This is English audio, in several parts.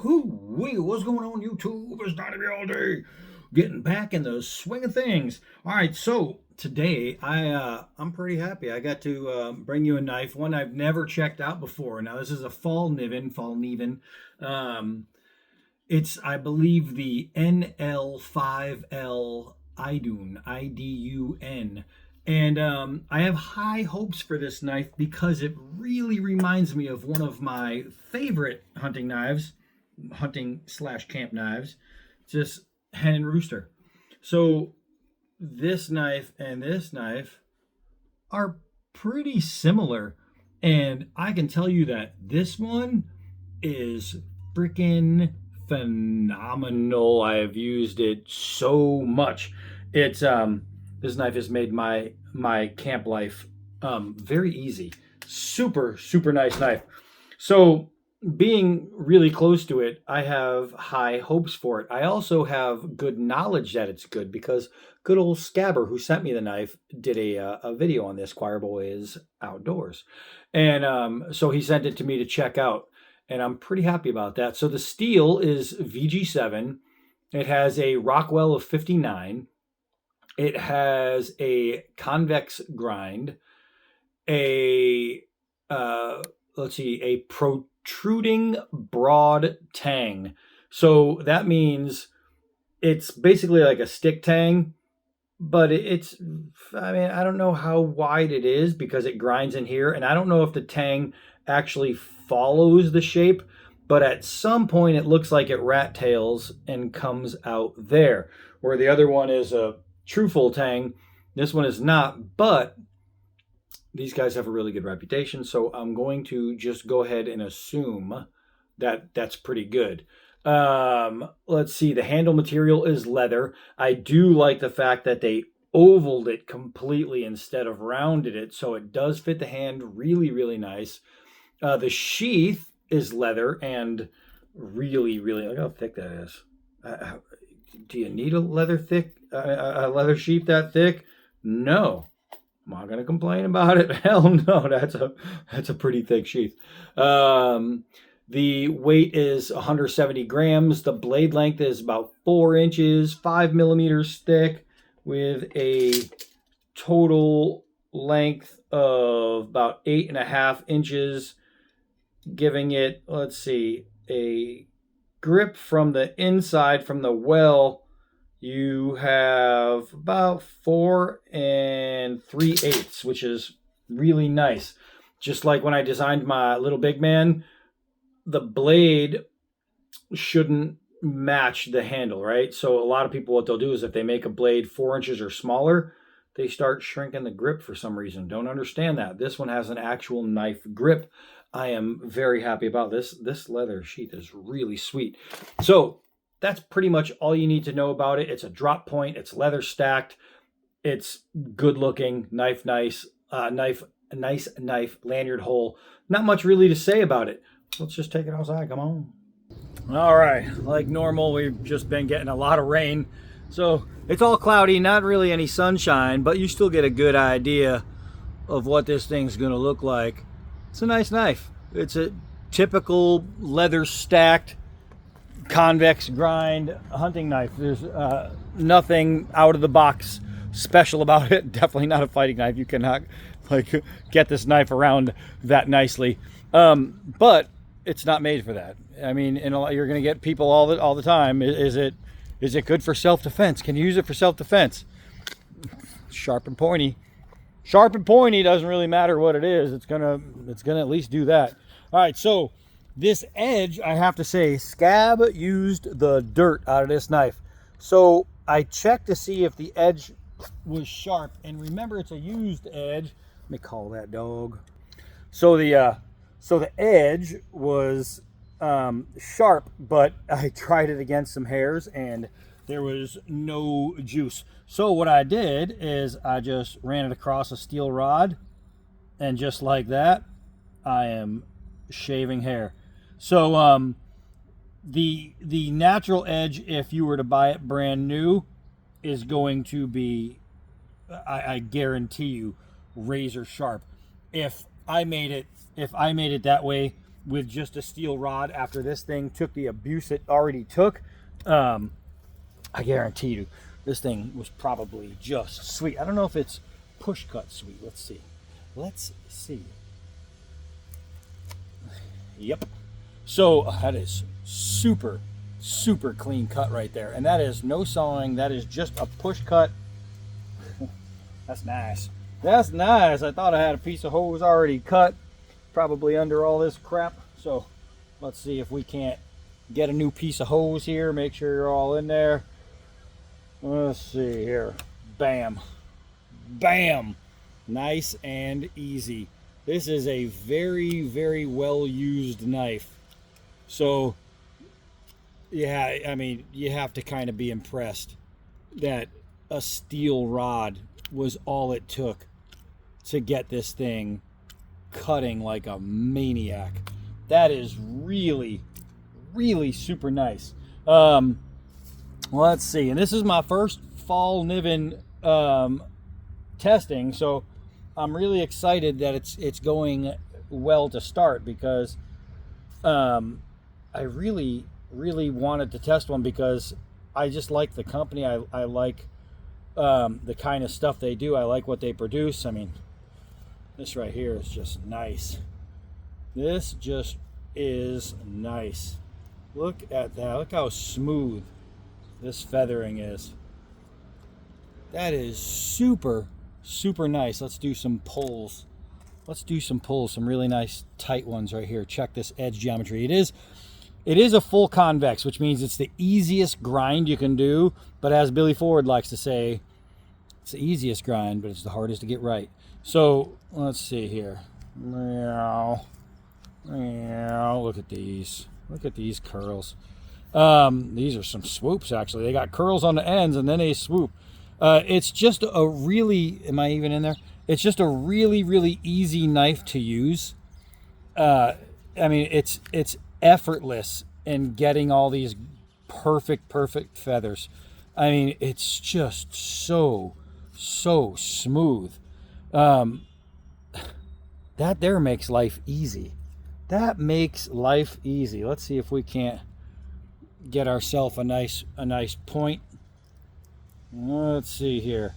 Woo-wee, what's going on YouTube? It's Donnie all day. Getting back in the swing of things. All right, so today I'm pretty happy. I got to bring you a knife, one I've never checked out before. Now this is a Fallkniven. It's I believe the NL5L Idun, IDUN. And I have high hopes for this knife because it really reminds me of one of my favorite hunting knives, hunting/camp knives, just hen and rooster. So this knife and this knife are pretty similar. And I can tell you that this one is freaking phenomenal. I have used it so much. It's this knife has made my camp life very easy. Super nice knife. So being really close to it, I have high hopes for it. I also have good knowledge that it's good because good old Scabber, who sent me the knife, did a video on this. Choir Boys Outdoors, and so he sent it to me to check out, and I'm pretty happy about that. So the steel is VG7. It has a Rockwell of 59. It has a convex grind, a protruding broad tang. So that means it's basically like a stick tang, but I don't know how wide it is because it grinds in here, and I don't know if the tang actually follows the shape, but at some point it looks like it rat tails and comes out there, where the other one is a true full tang. This one is not, but these guys have a really good reputation, so I'm going to just go ahead and assume that that's pretty good. Let's see, the handle material is leather. I do like the fact that they ovaled it completely instead of rounded it, so it does fit the hand really nice. The sheath is leather and really, look how thick that is. Do you need a leather sheath that thick? No. Am I going to complain about it? Hell no. That's a pretty thick sheath. The weight is 170 grams. The blade length is about 4 inches, 5 millimeters thick, with a total length of about 8.5 inches, giving it, let's see, a grip from the inside, from the well, you have about 4 3/8, which is really nice. Just like when I designed my little big man, the blade shouldn't match the handle, right? So a lot of people, what they'll do is if they make a blade 4 inches or smaller, they start shrinking the grip for some reason. Don't understand that. This one has an actual knife grip. I am very happy about this. This leather sheath is really sweet. So that's pretty much all you need to know about it. It's a drop point. It's leather stacked. It's good looking. Nice knife, lanyard hole. Not much really to say about it. Let's just take it outside. Come on. All right. Like normal, we've just been getting a lot of rain. So it's all cloudy, not really any sunshine, but you still get a good idea of what this thing's going to look like. It's a nice knife. It's a typical leather stacked convex grind hunting knife. There's nothing out of the box special about it. Definitely not a fighting knife. You cannot get this knife around that nicely. But it's not made for that. I mean, you're going to get people all the time. Is it good for self-defense? Can you use it for self-defense? Sharp and pointy. Sharp and pointy doesn't really matter what it is. It's gonna at least do that. All right, so this edge, I have to say, Scab used the dirt out of this knife. So I checked to see if the edge was sharp, and remember, it's a used edge. Let me call that dog. So the edge was sharp, but I tried it against some hairs, and there was no juice. So what I did is I just ran it across a steel rod, and just like that, I am shaving hair. So the natural edge, if you were to buy it brand new, is going to be, I guarantee you, razor sharp. If I made it that way, with just a steel rod after this thing took the abuse it already took. I guarantee you this thing was probably just sweet. I don't know if it's push cut sweet. Let's see. Let's see. Yep. So that is super, super clean cut right there. And that is no sawing. That is just a push cut. That's nice. That's nice. I thought I had a piece of hose already cut, probably under all this crap. So let's see if we can't get a new piece of hose here. Make sure you're all in there. Let's see here. Bam. Bam. Nice and easy. This is a very, very well used knife. So yeah, I mean, you have to kind of be impressed that a steel rod was all it took to get this thing cutting like a maniac. That is really, really super nice. Let's see, and this is my first Fallkniven testing, so I'm really excited that it's going well to start, because I really wanted to test one because I just like the company. I like the kind of stuff they do. I like what they produce. I mean, this right here is just nice. This just is nice. Look at that. Look how smooth this feathering is. That is super, super nice. Let's do some pulls. Let's do some pulls, some really nice tight ones right here. Check this edge geometry. It is a full convex, which means it's the easiest grind you can do. But as Billy Ford likes to say, it's the easiest grind, but it's the hardest to get right. So let's see here. Look at these. Look at these curls. These are some swoops, actually. They got curls on the ends and then they swoop. It's just a really, am I even in there? It's just a really, really easy knife to use. I mean, it's effortless in getting all these perfect feathers. I mean, it's just so smooth. That there makes life easy. That makes life easy. Let's see if we can't get ourselves a nice point. Let's see here.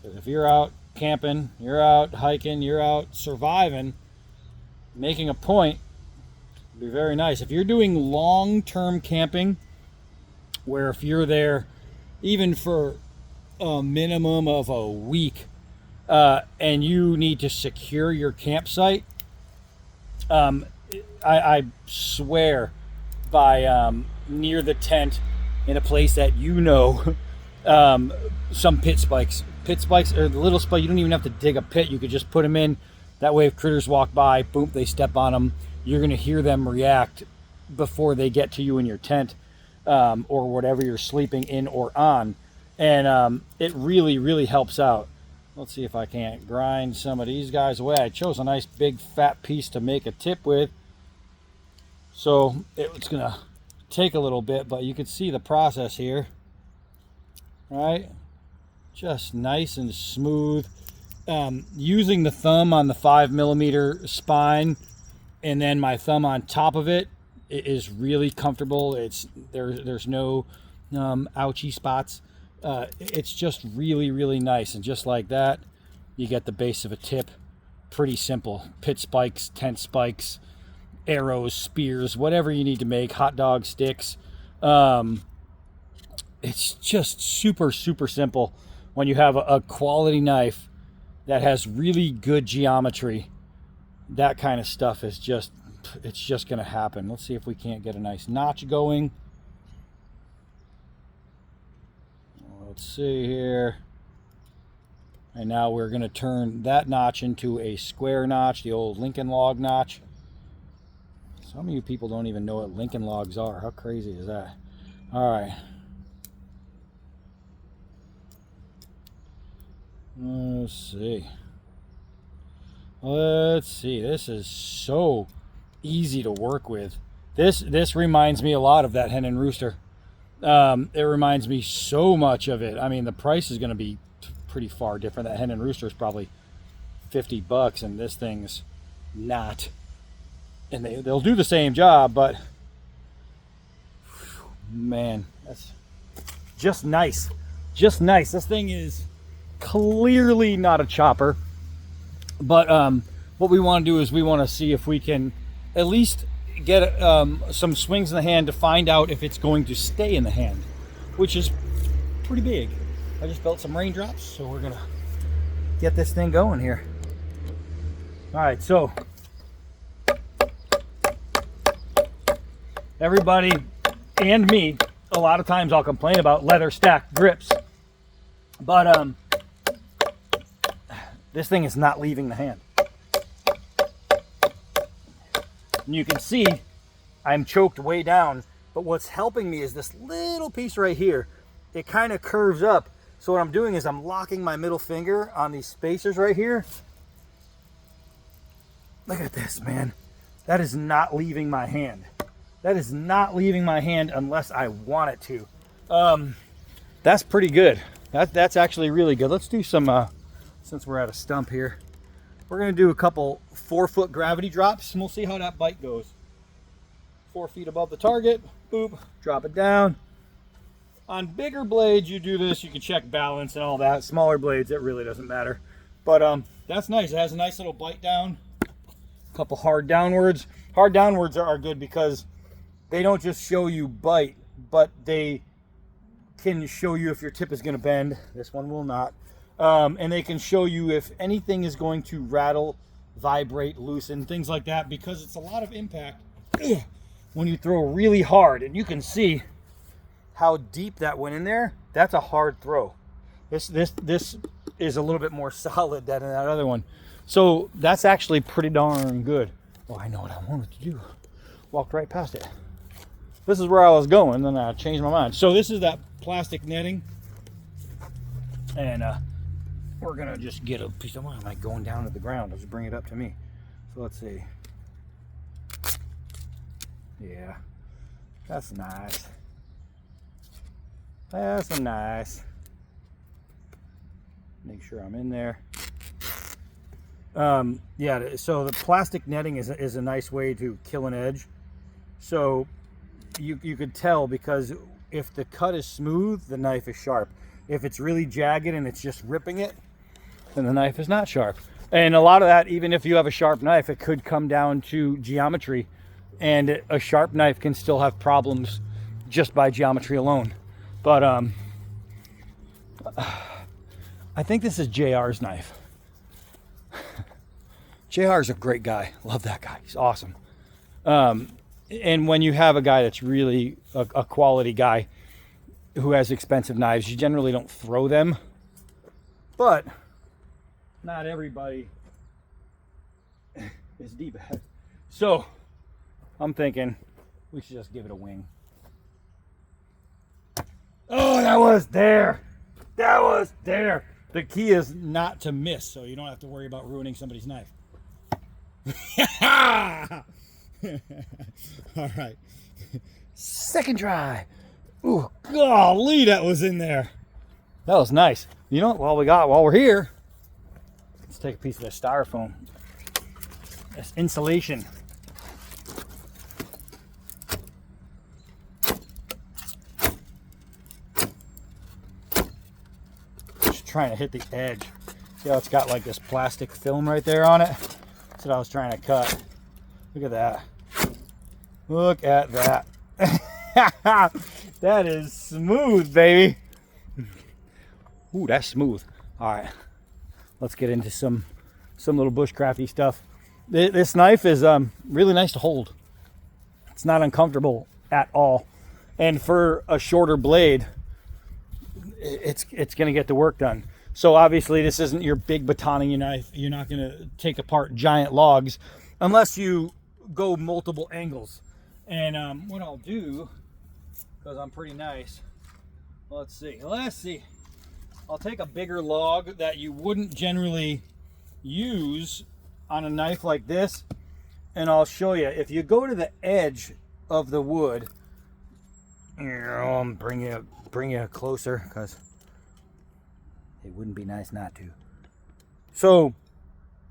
If you're out camping, you're out hiking, you're out surviving, making a point would be very nice. If you're doing long-term camping, where if you're there even for a minimum of a week, and you need to secure your campsite, I swear by near the tent in a place that you know, some pit spikes or the little spike, you don't even have to dig a pit. You could just put them in. That way if critters walk by, boom, they step on them. You're going to hear them react before they get to you in your tent, or whatever you're sleeping in or on. And it really helps out. Let's see if I can't grind some of these guys away. I chose a nice big fat piece to make a tip with, so it's gonna take a little bit, but you can see the process here, right? Just nice and smooth. Using the thumb on the 5mm spine and then my thumb on top of it is really comfortable. There's no ouchy spots. It's just really nice, and just like that you get the base of a tip. Pretty simple. Pit spikes, tent spikes, arrows, spears, whatever you need to make, hot dog sticks. It's just super simple when you have a quality knife that has really good geometry. That kind of stuff is just, it's just gonna happen. Let's see if we can't get a nice notch going. Let's see here. And now we're going to turn that notch into a square notch, the old Lincoln log notch. Some of you people don't even know what Lincoln logs are. How crazy is that? All right. Let's see. This is so easy to work with. This reminds me a lot of that Hen and Rooster. It reminds me so much of it. I mean, the price is going to be pretty far different. That Hen and Rooster is probably $50, and this thing's not. and they'll do the same job, but man, that's just nice. Just nice. This thing is clearly not a chopper, but what we want to do is we want to see if we can at least get some swings in the hand to find out if it's going to stay in the hand, which is pretty big. I just felt some raindrops, so we're gonna get this thing going here. All right, so everybody and me, a lot of times I'll complain about leather stacked grips, but this thing is not leaving the hand. And you can see I'm choked way down, but what's helping me is this little piece right here. It kind of curves up. So what I'm doing is I'm locking my middle finger on these spacers right here. Look at this, man. That is not leaving my hand. That is not leaving my hand unless I want it to. That's pretty good. That's actually really good. Let's do some, since we're at a stump here, we're gonna do a couple 4-foot gravity drops and we'll see how that bite goes. 4 feet above the target, boop, drop it down. On bigger blades, you do this, you can check balance and all that. Smaller blades, it really doesn't matter. But that's nice. It has a nice little bite down. A couple hard downwards. Hard downwards are good because they don't just show you bite, but they can show you if your tip is going to bend. This one will not. And they can show you if anything is going to rattle, vibrate, loosen, things like that, because it's a lot of impact when you throw really hard. And you can see how deep that went in there. That's a hard throw. This is a little bit more solid than that other one. So that's actually pretty darn good. Oh, I know what I wanted to do. Walked right past it. This is where I was going, then I changed my mind. So this is that plastic netting. And we're gonna just get a piece of, why am I going down to the ground? Let's bring it up to me. So let's see. Yeah, that's nice. That's nice. Make sure I'm in there. Yeah, so the plastic netting is a nice way to kill an edge. So you could tell, because if the cut is smooth, the knife is sharp. If it's really jagged and it's just ripping it, then the knife is not sharp. And a lot of that, even if you have a sharp knife, it could come down to geometry. And a sharp knife can still have problems just by geometry alone. But I think this is JR's knife. JR's a great guy. Love that guy. He's awesome. And when you have a guy that's really a quality guy who has expensive knives, you generally don't throw them. But not everybody is D-bad. So I'm thinking we should just give it a wing. Oh, that was there. That was there. The key is not to miss, so you don't have to worry about ruining somebody's knife. All right. Second try. Ooh, golly, that was in there. That was nice. You know what while we're here, let's take a piece of this styrofoam. This insulation. Trying to hit the edge. See how it's got like this plastic film right there on it? That's what I was trying to cut. Look at that. Look at that. That is smooth, baby. Ooh, that's smooth. All right, let's get into some little bushcrafty stuff. This knife is really nice to hold. It's not uncomfortable at all. And for a shorter blade, it's going to get the work done. So obviously this isn't your big batoning knife. You're not going to take apart giant logs unless you go multiple angles. And what I'll do, because I'm pretty nice, let's see. I'll take a bigger log that you wouldn't generally use on a knife like this, and I'll show you. If you go to the edge of the wood, I'll bring you closer, because it wouldn't be nice not to. So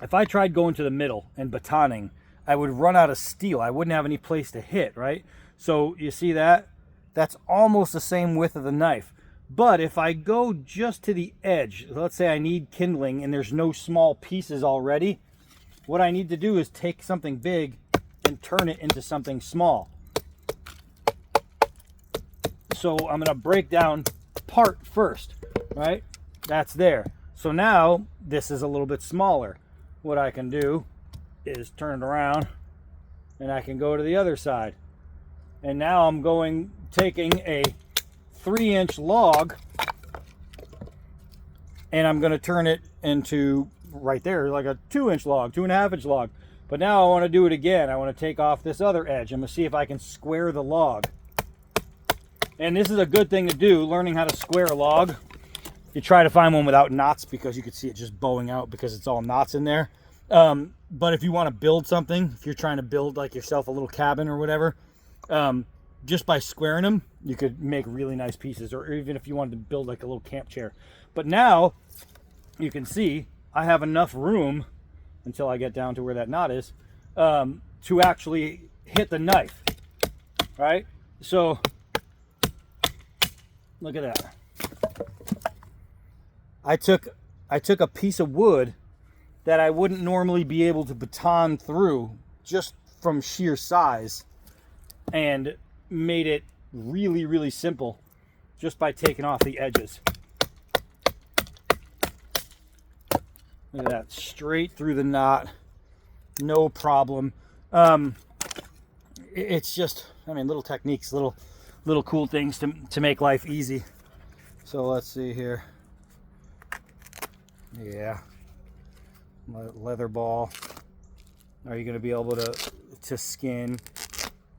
if I tried going to the middle and batoning, I would run out of steel. I wouldn't have any place to hit, right? So you see that? That's almost the same width of the knife. But if I go just to the edge, let's say I need kindling and there's no small pieces already, what I need to do is take something big and turn it into something small. So I'm going to break down part first, right? That's there. So now this is a little bit smaller. What I can do is turn it around and I can go to the other side. And now I'm taking a 3-inch log and I'm going to turn it into right there like a 2-inch log, 2.5-inch log. But now I want to do it again. I want to take off this other edge. I'm going to see if I can square the log. And this is a good thing to do, learning how to square a log. You try to find one without knots because you can see it just bowing out because it's all knots in there. But if you want to build something, if you're trying to build like yourself a little cabin or whatever, just by squaring them, you could make really nice pieces. Or even if you wanted to build like a little camp chair. But now you can see I have enough room until I get down to where that knot is to actually hit the knife, right? So look at that. I took a piece of wood that I wouldn't normally be able to baton through just from sheer size and made it really, really simple just by taking off the edges. Look at that, straight through the knot, no problem. It's just, I mean, little techniques, little cool things to make life easy. So let's see here. Yeah, leather ball. Are you going to be able to skin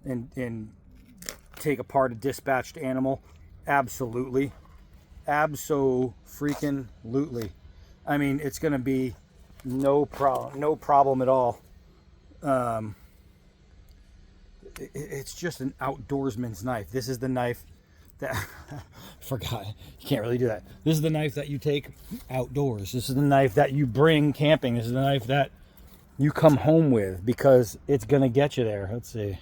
and take apart a dispatched animal? Absolutely, abso-freaking-lutely. I mean, it's going to be no problem at all. It's just an outdoorsman's knife. This is the knife that forgot, you can't really do that. This is the knife that you take outdoors. This is the knife that you bring camping. This is the knife that you come home with because it's going to get you there. Let's see.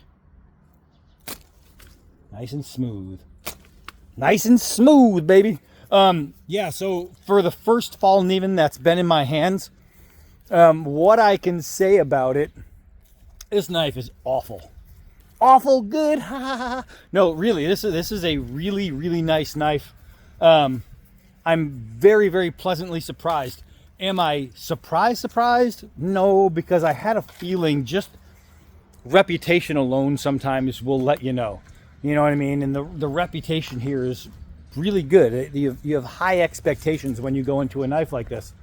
Nice and smooth. Nice and smooth, baby. Yeah, so for the first Fallkniven that's been in my hands, what I can say about it, this knife is awful. Awful good. No, really, this is a really, really nice knife. I'm very, very pleasantly surprised. Am I surprised? No, because I had a feeling just reputation alone sometimes will let you know. You know what I mean? And the reputation here is really good. You have high expectations when you go into a knife like this.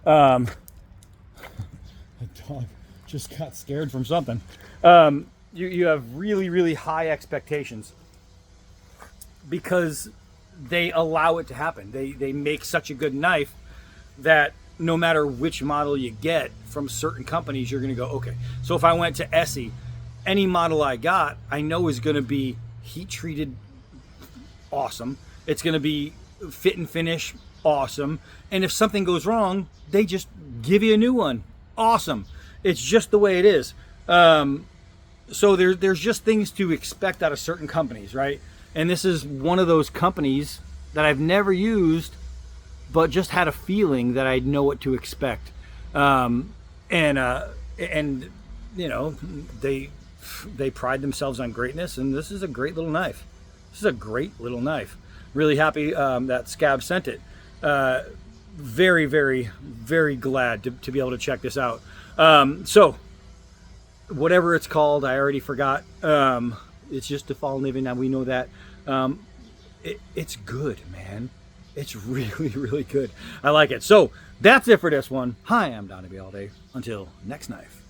The dog just got scared from something. You have really, really high expectations because they allow it to happen. They make such a good knife that no matter which model you get from certain companies, you're going to go, okay. So if I went to Essie, any model I got, I know is going to be heat treated awesome. It's going to be fit and finish awesome. And if something goes wrong, they just give you a new one. Awesome. It's just the way it is. So there's just things to expect out of certain companies, right? And this is one of those companies that I've never used, but just had a feeling that I'd know what to expect. And you know, they pride themselves on greatness, and this is a great little knife. This is a great little knife. Really happy that Scab sent it. Very, very, very glad to be able to check this out. So whatever it's called, I already forgot. It's just a Fallkniven. Now we know that. It's good, man. It's really, really good. I like it. So that's it for this one. Hi, I'm Donnie all day. Until next knife.